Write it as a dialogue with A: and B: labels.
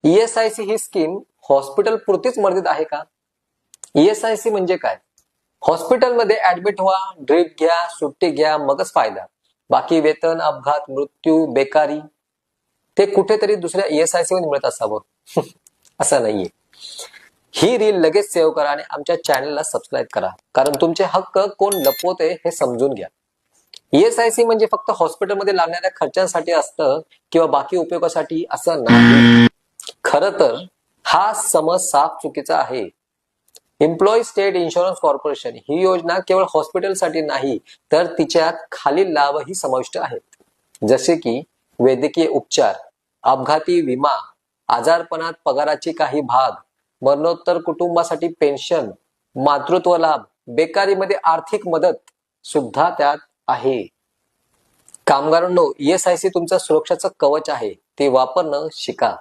A: ESIC ही scheme hospital पुरतीच मर्यादित आहे का? ESIC म्हणजे काय? हॉस्पिटलमध्ये ऍडमिट व्हा, ड्रीप घ्या, सुट्टी घ्या, मगच फायदा. बाकी वेतन, अपघात, मृत्यू, बेकारी ते कुठेतरी दुसऱ्या ESIC मध्ये मिळत असावं असं नाहीये. ही रील लगेच सेव्ह करा आणि आमच्या चॅनलला सबस्क्राईब करा, कारण तुमचे हक्क कोण लपवते हे समजून घ्या. ESIC म्हणजे फक्त हॉस्पिटलमध्ये लागणाऱ्या खर्चांसाठी असतं किंवा बाकी उपयोगासाठी असं नाही. खरं तर हा समज साफ चुकीचा आहे. एम्प्लॉई स्टेट इन्शुरन्स कॉर्पोरेशन ही योजना केवळ हॉस्पिटलसाठी नाही, तर तिच्यात खालील लाभही समाविष्ट आहेत. जसे की वैद्यकीय उपचार, अपघाती विमा, आजारपणात पगाराची काही भाग, मरणोत्तर कुटुंबासाठी पेन्शन, मातृत्व लाभ, बेकारीमध्ये आर्थिक मदत सुद्धा त्यात आहे. कामगारांनो, ESIC तुमचं सुरक्षाचं कवच आहे, ते वापरणं शिका.